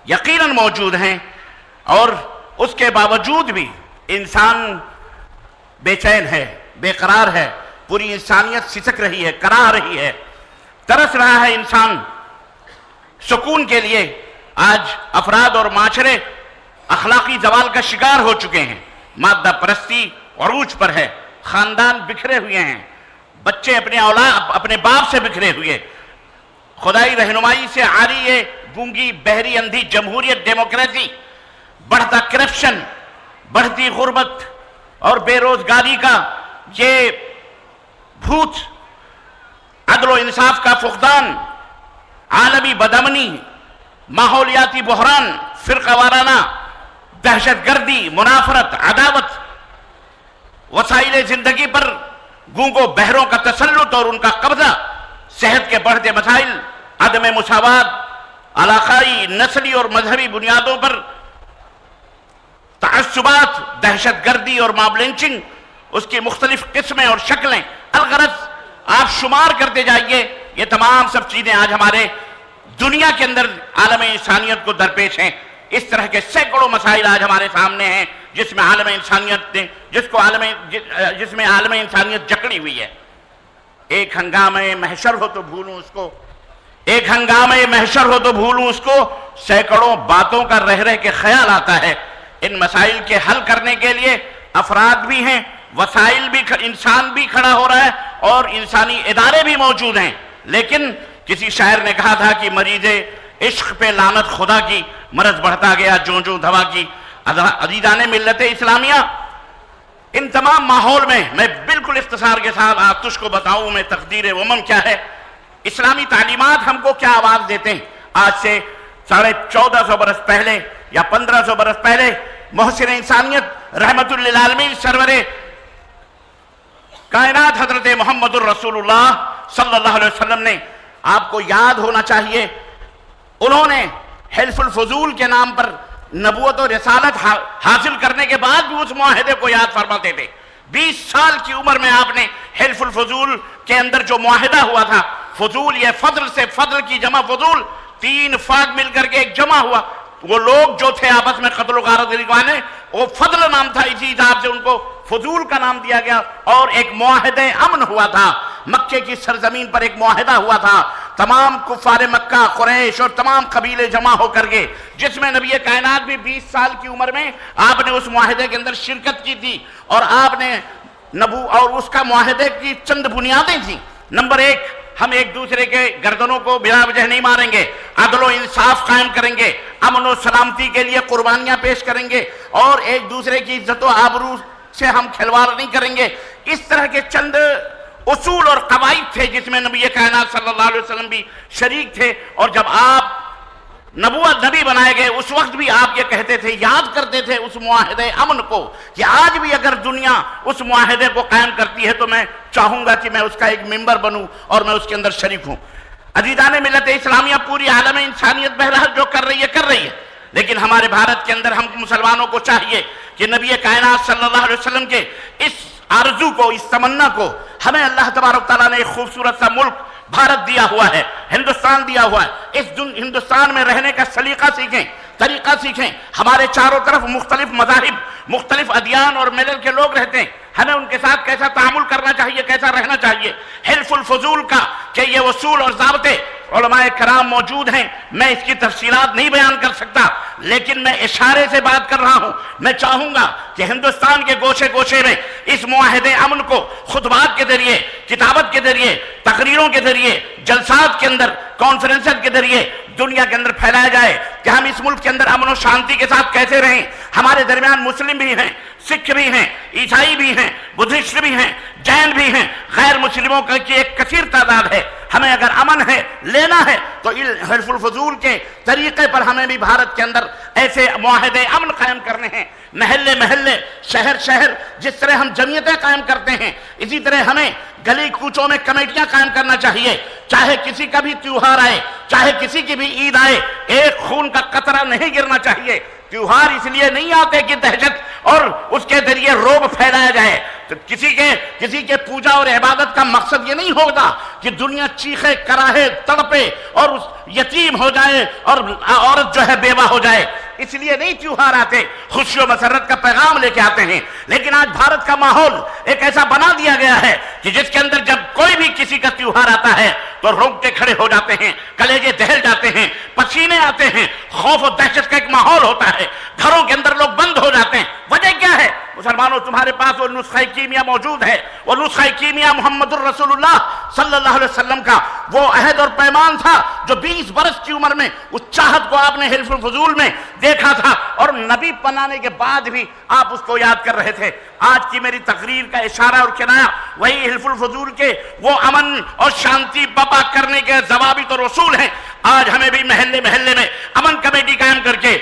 یقیناً موجود ہیں، اور اس کے باوجود بھی انسان بے چین ہے، بے قرار ہے، پوری انسانیت سسک رہی ہے، کرا رہی ہے، ترس رہا ہے انسان سکون کے لیے۔ آج افراد اور معاشرے اخلاقی زوال کا شکار ہو چکے ہیں، مادہ پرستی عروج پر ہے، خاندان بکھرے ہوئے ہیں، بچے اپنے باپ سے بکھرے ہوئے، خدائی رہنمائی سے عاری ہے گونگی بہری اندھی جمہوریت ڈیموکریسی، بڑھتا کرپشن، بڑھتی غربت اور بے روزگاری کا یہ بھوت، عدل و انصاف کا فقدان، عالمی بدامنی، ماحولیاتی بحران، فرقہ وارانہ دہشت گردی، منافرت، عداوت، وسائل زندگی پر گونگوں بہروں کا تسلط اور ان کا قبضہ، صحت کے بڑھتے مسائل، عدم مساوات، علاقائی، نسلی اور مذہبی بنیادوں پر تعصبات، دہشت گردی اور ماب لنچنگ، اس کی مختلف قسمیں اور شکلیں، الغرض آپ شمار کرتے جائیے، یہ تمام سب چیزیں آج ہمارے دنیا کے اندر عالم انسانیت کو درپیش ہیں۔ اس طرح کے سینکڑوں مسائل آج ہمارے سامنے ہیں جس میں عالم انسانیت جکڑی ہوئی ہے۔ ایک ہنگامے محشر ہو تو بھولوں اس کو، ایک ہنگامے محشر ہو تو بھولوں اس کو، سینکڑوں باتوں کا رہ رہ کے خیال آتا ہے۔ ان مسائل کے حل کرنے کے لیے افراد بھی ہیں، وسائل بھی، انسان بھی کھڑا ہو رہا ہے اور انسانی ادارے بھی موجود ہیں، لیکن کسی شاعر نے کہا تھا کہ مریض عشق پہ لعنت خدا کی، مرض بڑھتا گیا جوں جوں دوا کی۔ عزیزان ملت اسلامیہ، ان تمام ماحول میں میں بالکل اختصار کے ساتھ تجھ کو بتاؤں میں تقدیر امم کیا ہے، اسلامی تعلیمات ہم کو کیا آواز دیتے ہیں۔ آج سے 1450 برس پہلے یا 1500 برس پہلے محسن انسانیت رحمت للعالمین سرور کائنات حضرت محمد الرسول اللہ صلی اللہ علیہ وسلم نے، آپ کو یاد ہونا چاہیے، انہوں نے حلف الفضول کے نام پر نبوت و رسالت حاصل کرنے کے بعد بھی اس معاہدے کو یاد فرماتے تھے۔ 20 سال کی عمر میں آپ نے حلف الفضول کے اندر جو معاہدہ ہوا تھا، فضول یہ فضل سے، فضل کی جمع فضول، 3 فاض مل کر کے ایک جمع ہوا، وہ لوگ جو تھے آپس میں قتل و غارت لگوانے، وہ فضل نام تھا، اسی حساب سے ان کو فضول کا نام دیا گیا، اور ایک معاہدہ امن ہوا تھا، مکے کی سرزمین پر ایک معاہدہ ہوا تھا، تمام کفار مکہ، قریش اور تمام قبیلے جمع ہو کر کے، جس میں نبی کائنات بھی 20 سال کی عمر میں آپ نے اس معاہدے کے اندر شرکت کی تھی، اور آپ نے اور اس کا معاہدے کی چند بنیادیں تھیں۔ نمبر 1، ہم ایک دوسرے کے گردنوں کو بلا وجہ نہیں ماریں گے، عدل و انصاف قائم کریں گے، امن و سلامتی کے لیے قربانیاں پیش کریں گے، اور ایک دوسرے کی عزت و آبرو سے ہم کھلواڑ نہیں کریں گے۔ اس طرح کے چند اصول اور قواعد تھے جس میں نبی کائنات صلی اللہ علیہ وسلم بھی شریک تھے، اور جب آپ نبی بنائے گئے اس وقت بھی آپ یہ کہتے تھے، یاد کرتے تھے اس معاہدے امن کو، کہ آج بھی اگر دنیا اس معاہدے کو قائم کرتی ہے تو میں چاہوں گا کہ میں اس کا ایک ممبر بنوں اور میں اس کے اندر شریک ہوں۔ عزیزان ملت اسلامیہ، پوری عالم انسانیت بہرحال جو کر رہی ہے، لیکن ہمارے بھارت کے اندر ہم مسلمانوں کو چاہیے کہ نبی کائنات صلی اللہ علیہ وسلم کے اس آرزو کو، اس تمنا کو، ہمیں اللہ تبارک تعالیٰ نے ایک خوبصورت سا ملک بھارت دیا ہوا ہے، ہندوستان دیا ہوا ہے، اس ہندوستان میں رہنے کا سلیقہ سیکھیں، طریقہ سیکھیں۔ ہمارے چاروں طرف مختلف مذاہب، مختلف ادیان اور ملل کے لوگ رہتے ہیں، ہمیں ان کے ساتھ کیسا تعامل کرنا چاہیے، کیسا رہنا چاہیے۔ حلف الفضول کا کہ یہ اصول اور ضابطے علماء کرام موجود ہیں، میں اس کی تفصیلات نہیں بیان کر سکتا، لیکن میں اشارے سے بات کر رہا ہوں۔ میں چاہوں گا کہ ہندوستان کے گوشے گوشے میں اس معاہدے امن کو خطبات کے ذریعے، کتابت کے ذریعے، تقریروں کے ذریعے، جلسات کے اندر، کانفرنسز کے ذریعے دنیا کے اندر پھیلایا جائے کہ ہم اس ملک کے اندر امن و شانتی کے ساتھ کیسے رہیں۔ ہمارے درمیان مسلم بھی ہیں، سکھ بھی ہیں، عیسائی بھی ہیں، بدھسٹ بھی ہیں، جین بھی ہیں، غیر مسلموں کی ایک کثیر تعداد ہے۔ ہمیں اگر امن ہے، لینا ہے، تو حلف الفضول کے طریقے پر ہمیں بھی بھارت کے اندر ایسے معاہدے امن قائم کرنے ہیں۔ محلے محلے، شہر شہر، جس طرح ہم جمعیتیں قائم کرتے ہیں، اسی طرح ہمیں گلی کوچوں میں کمیٹیاں قائم کرنا چاہیے۔ چاہے کسی کا بھی تیوہار آئے، چاہے کسی کی بھی عید آئے، ایک خون کا قطرہ نہیں گرنا چاہیے۔ تیوہار اس لیے نہیں آتے کہ دہشت اور اس کے ذریعے روب پھیلایا جائے، کسی کے پوجا اور عبادت کا مقصد یہ نہیں ہوتا کہ دنیا چیخے کراہے تڑپے اور یتیم ہو جائے اور عورت جو ہے بیوہ ہو جائے. اس لیے نہیں تیوہار آتے، خوشی و مسرت کا پیغام لے کے آتے ہیں. لیکن آج بھارت کا ماحول ایک ایسا بنا دیا گیا ہے کہ جس کے اندر جب کوئی بھی کسی کا تیوہار آتا ہے تو روک کے کھڑے ہو جاتے ہیں، کلیجے دہل جاتے ہیں، پسینے آتے ہیں، خوف و دہشت کا ایک ماحول ہوتا ہے، گھروں کے اندر لوگ بند ہو جاتے ہیں. وجہ کیا ہے؟ مسلمانوں، تمہارے پاس وہ نسخہ کیمیا موجود ہے. وہ نسخہ کیمیا محمد الرسول اللہ صلی اللہ علیہ وسلم کا وہ عہد اور پیمان تھا جو 20 برس کی عمر میں اس چاہت کو آپ نے حلف الفضول میں دیکھا تھا، اور نبی بنانے کے بعد بھی آپ اس کو یاد کر رہے تھے. آج کی میری تقریر کا اشارہ اور کنایہ وہی حلف الفضول کے وہ امن اور شانتی برپا کرنے کے ضوابط اور اصول ہیں. آج ہمیں بھی محلے محلے میں امن کمیٹی قائم کر کے